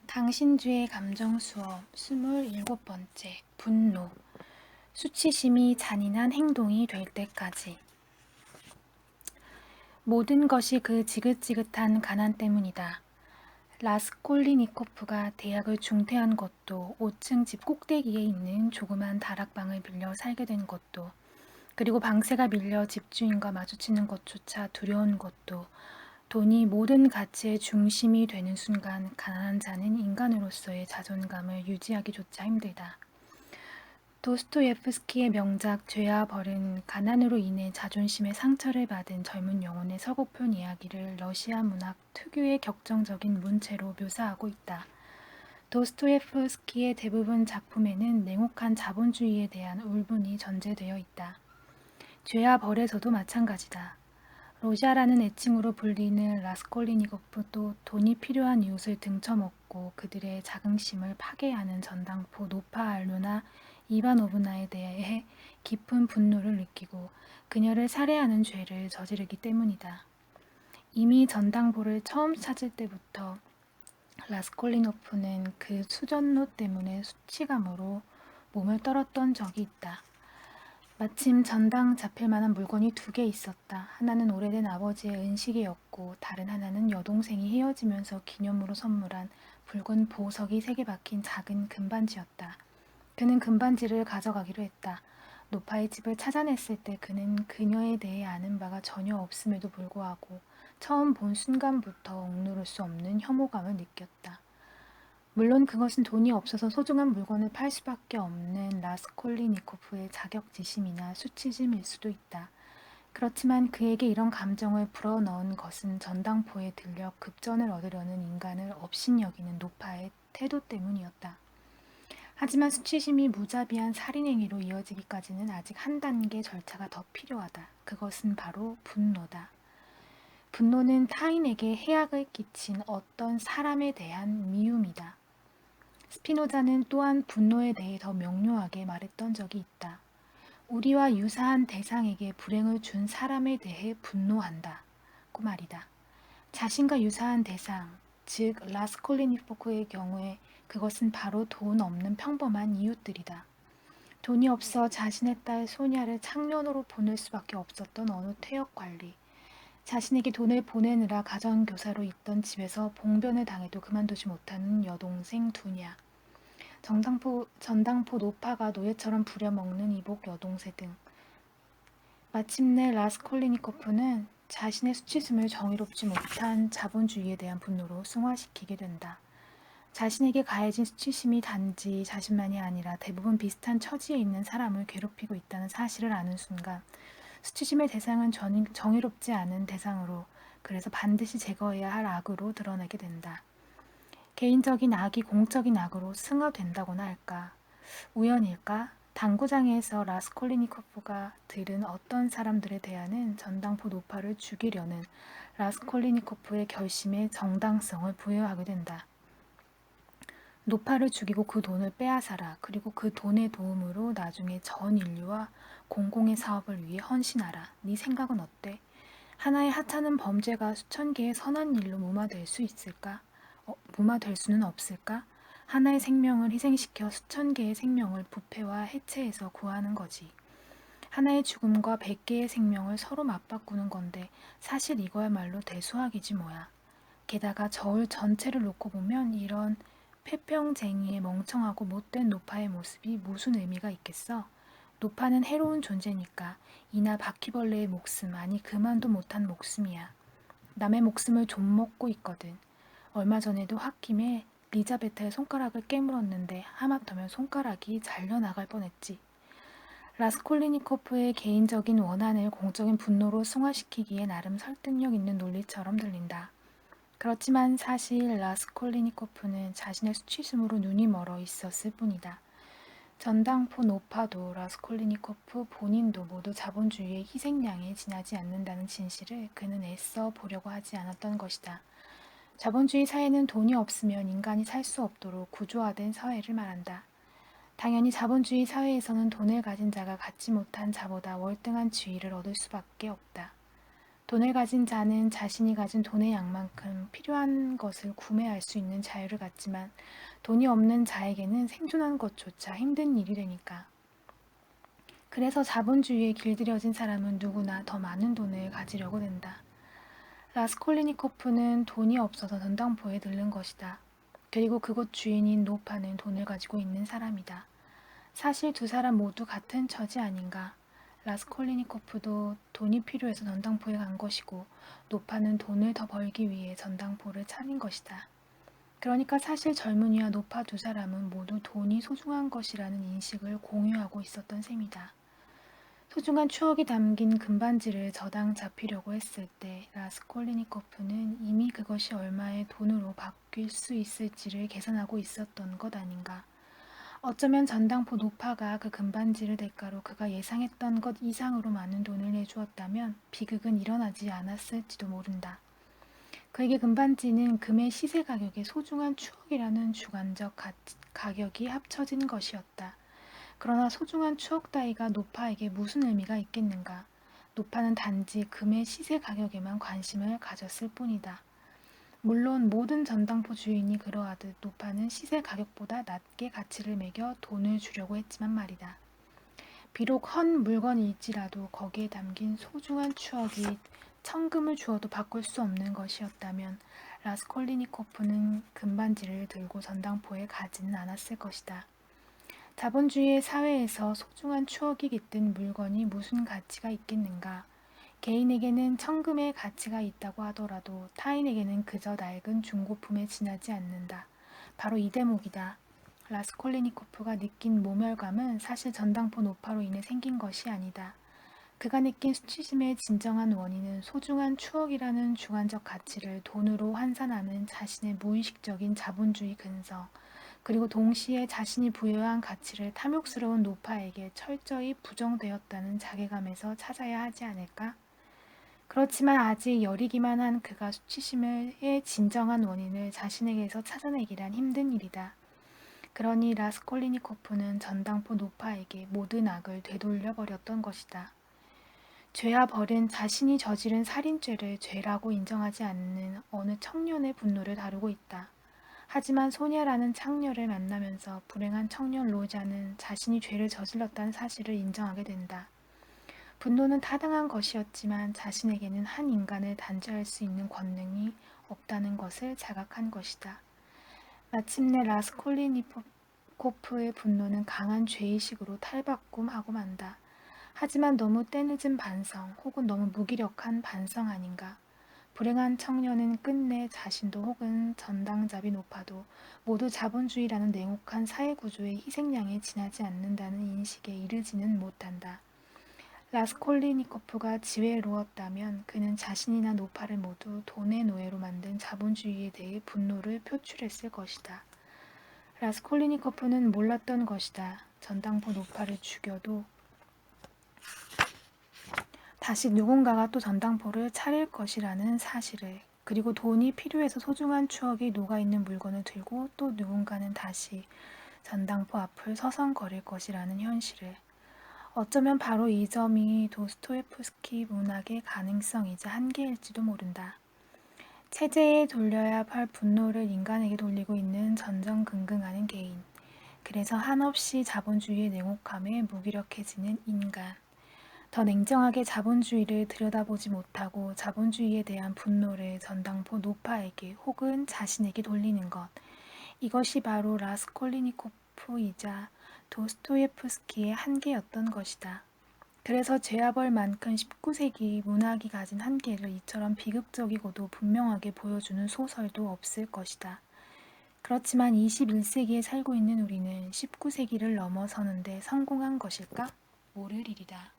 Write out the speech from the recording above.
당신주의 감정 수업 27번째 분노 수치심이 잔인한 행동이 될 때까지. 모든 것이 그 지긋지긋한 가난 때문이다. 라스콜리니코프가 대학을 중퇴한 것도, 5층 집 꼭대기에 있는 조그만 다락방을 빌려 살게 된 것도, 그리고 방세가 밀려 집주인과 마주치는 것조차 두려운 것도, 돈이 모든 가치의 중심이 되는 순간 가난한 자는 인간으로서의 자존감을 유지하기조차 힘들다. 도스토예프스키의 명작 죄와 벌은 가난으로 인해 자존심의 상처를 받은 젊은 영혼의 서글픈 이야기를 러시아 문학 특유의 격정적인 문체로 묘사하고 있다. 도스토예프스키의 대부분 작품에는 냉혹한 자본주의에 대한 울분이 전제되어 있다. 죄와 벌에서도 마찬가지다. 로샤라는 애칭으로 불리는 라스콜리니코프도 돈이 필요한 이웃을 등쳐먹고 그들의 자긍심을 파괴하는 전당포 노파알로나 이바노브나에 대해 깊은 분노를 느끼고 그녀를 살해하는 죄를 저지르기 때문이다. 이미 전당포를 처음 찾을 때부터 라스콜리노프는 그 수전노 때문에 수치감으로 몸을 떨었던 적이 있다. 마침 전당 잡힐 만한 물건이 2개 있었다. 하나는 오래된 아버지의 은시계였고 다른 하나는 여동생이 헤어지면서 기념으로 선물한 붉은 보석이 3개 박힌 작은 금반지였다. 그는 금반지를 가져가기로 했다. 노파의 집을 찾아냈을 때 그는 그녀에 대해 아는 바가 전혀 없음에도 불구하고 처음 본 순간부터 억누를 수 없는 혐오감을 느꼈다. 물론 그것은 돈이 없어서 소중한 물건을 팔 수밖에 없는 라스콜리니코프의 자격지심이나 수치심일 수도 있다. 그렇지만 그에게 이런 감정을 불어넣은 것은 전당포에 들려 급전을 얻으려는 인간을 업신여기는 노파의 태도 때문이었다. 하지만 수치심이 무자비한 살인행위로 이어지기까지는 아직 한 단계 절차가 더 필요하다. 그것은 바로 분노다. 분노는 타인에게 해악을 끼친 어떤 사람에 대한 미움이다. 스피노자는 또한 분노에 대해 더 명료하게 말했던 적이 있다. 우리와 유사한 대상에게 불행을 준 사람에 대해 분노한다고 말이다. 자신과 유사한 대상, 즉 라스콜리니코프의 경우에 그것은 바로 돈 없는 평범한 이웃들이다. 돈이 없어 자신의 딸 소냐를 창년으로 보낼 수밖에 없었던 어느 퇴역관리, 자신에게 돈을 보내느라 가정교사로 있던 집에서 봉변을 당해도 그만두지 못하는 여동생 두냐, 전당포 노파가 노예처럼 부려먹는 이복 여동생 등. 마침내 라스콜리니코프는 자신의 수치심을 정의롭지 못한 자본주의에 대한 분노로 승화시키게 된다. 자신에게 가해진 수치심이 단지 자신만이 아니라 대부분 비슷한 처지에 있는 사람을 괴롭히고 있다는 사실을 아는 순간 수치심의 대상은 정의롭지 않은 대상으로, 그래서 반드시 제거해야 할 악으로 드러나게 된다. 개인적인 악이 공적인 악으로 승화된다고나 할까? 우연일까? 당구장에서 라스콜리니코프가 들은 어떤 사람들에 대하는 전당포 노파를 죽이려는 라스콜리니코프의 결심에 정당성을 부여하게 된다. 노파를 죽이고 그 돈을 빼앗아라. 그리고 그 돈의 도움으로 나중에 전 인류와 공공의 사업을 위해 헌신하라. 네 생각은 어때? 하나의 하찮은 범죄가 수천 개의 선한 일로 무마될 수 있을까? 무마될 수는 없을까? 하나의 생명을 희생시켜 수천 개의 생명을 부패와 해체에서 구하는 거지. 하나의 죽음과 100개의 생명을 서로 맞바꾸는 건데 사실 이거야말로 대수학이지 뭐야. 게다가 저울 전체를 놓고 보면 이런 폐평쟁이의 멍청하고 못된 노파의 모습이 무슨 의미가 있겠어? 노파는 해로운 존재니까 이나 바퀴벌레의 목숨, 아니 그만도 못한 목숨이야. 남의 목숨을 좀먹고 있거든. 얼마 전에도 홧김에 리자베타의 손가락을 깨물었는데 하마터면 손가락이 잘려나갈 뻔했지. 라스콜리니코프의 개인적인 원한을 공적인 분노로 승화시키기에 나름 설득력 있는 논리처럼 들린다. 그렇지만 사실 라스콜리니코프는 자신의 수치심으로 눈이 멀어 있었을 뿐이다. 전당포 노파도 라스콜리니코프 본인도 모두 자본주의의 희생양에 지나지 않는다는 진실을 그는 애써 보려고 하지 않았던 것이다. 자본주의 사회는 돈이 없으면 인간이 살 수 없도록 구조화된 사회를 말한다. 당연히 자본주의 사회에서는 돈을 가진 자가 갖지 못한 자보다 월등한 지위를 얻을 수밖에 없다. 돈을 가진 자는 자신이 가진 돈의 양만큼 필요한 것을 구매할 수 있는 자유를 갖지만 돈이 없는 자에게는 생존하는 것조차 힘든 일이 되니까. 그래서 자본주의에 길들여진 사람은 누구나 더 많은 돈을 가지려고 든다. 라스콜리니코프는 돈이 없어서 전당포에 들른 것이다. 그리고 그곳 주인인 노파는 돈을 가지고 있는 사람이다. 사실 두 사람 모두 같은 처지 아닌가. 라스콜리니코프도 돈이 필요해서 전당포에 간 것이고 노파는 돈을 더 벌기 위해 전당포를 차린 것이다. 그러니까 사실 젊은이와 노파 두 사람은 모두 돈이 소중한 것이라는 인식을 공유하고 있었던 셈이다. 소중한 추억이 담긴 금반지를 저당 잡히려고 했을 때 라스콜리니코프는 이미 그것이 얼마의 돈으로 바뀔 수 있을지를 계산하고 있었던 것 아닌가. 어쩌면 전당포 노파가 그 금반지를 대가로 그가 예상했던 것 이상으로 많은 돈을 내주었다면 비극은 일어나지 않았을지도 모른다. 그에게 금반지는 금의 시세 가격에 소중한 추억이라는 주관적 가격이 합쳐진 것이었다. 그러나 소중한 추억 따위가 노파에게 무슨 의미가 있겠는가? 노파는 단지 금의 시세 가격에만 관심을 가졌을 뿐이다. 물론 모든 전당포 주인이 그러하듯 노파는 시세 가격보다 낮게 가치를 매겨 돈을 주려고 했지만 말이다. 비록 헌 물건일지라도 거기에 담긴 소중한 추억이 천금을 주어도 바꿀 수 없는 것이었다면 라스콜리니코프는 금반지를 들고 전당포에 가지는 않았을 것이다. 자본주의의 사회에서 소중한 추억이 깃든 물건이 무슨 가치가 있겠는가? 개인에게는 천금의 가치가 있다고 하더라도 타인에게는 그저 낡은 중고품에 지나지 않는다. 바로 이 대목이다. 라스콜리니코프가 느낀 모멸감은 사실 전당포 노파로 인해 생긴 것이 아니다. 그가 느낀 수치심의 진정한 원인은 소중한 추억이라는 주관적 가치를 돈으로 환산하는 자신의 무의식적인 자본주의 근성, 그리고 동시에 자신이 부여한 가치를 탐욕스러운 노파에게 철저히 부정되었다는 자괴감에서 찾아야 하지 않을까? 그렇지만 아직 여리기만 한 그가 수치심의 진정한 원인을 자신에게서 찾아내기란 힘든 일이다. 그러니 라스콜리니코프는 전당포 노파에게 모든 악을 되돌려 버렸던 것이다. 죄와 벌은 자신이 저지른 살인죄를 죄라고 인정하지 않는 어느 청년의 분노를 다루고 있다. 하지만 소냐라는 창녀를 만나면서 불행한 청년 로자는 자신이 죄를 저질렀다는 사실을 인정하게 된다. 분노는 타당한 것이었지만 자신에게는 한 인간을 단죄할 수 있는 권능이 없다는 것을 자각한 것이다. 마침내 라스콜리니코프의 분노는 강한 죄의식으로 탈바꿈하고 만다. 하지만 너무 때늦은 반성 혹은 너무 무기력한 반성 아닌가. 불행한 청년은 끝내 자신도 혹은 전당잡이 노파도 모두 자본주의라는 냉혹한 사회구조의 희생양에 지나지 않는다는 인식에 이르지는 못한다. 라스콜리니코프가 지혜로웠다면 그는 자신이나 노파를 모두 돈의 노예로 만든 자본주의에 대해 분노를 표출했을 것이다. 라스콜리니코프는 몰랐던 것이다. 전당포 노파를 죽여도 다시 누군가가 또 전당포를 차릴 것이라는 사실을, 그리고 돈이 필요해서 소중한 추억이 녹아있는 물건을 들고 또 누군가는 다시 전당포 앞을 서성거릴 것이라는 현실을. 어쩌면 바로 이 점이 도스토옙스키 문학의 가능성이자 한계일지도 모른다. 체제에 돌려야 할 분노를 인간에게 돌리고 있는 전전긍긍하는 개인. 그래서 한없이 자본주의의 냉혹함에 무기력해지는 인간. 더 냉정하게 자본주의를 들여다보지 못하고 자본주의에 대한 분노를 전당포 노파에게 혹은 자신에게 돌리는 것. 이것이 바로 라스콜리니코프이자 도스토예프스키의 한계였던 것이다. 그래서 죄와 벌만큼 19세기 문학이 가진 한계를 이처럼 비극적이고도 분명하게 보여주는 소설도 없을 것이다. 그렇지만 21세기에 살고 있는 우리는 19세기를 넘어서는데 성공한 것일까? 모를 일이다.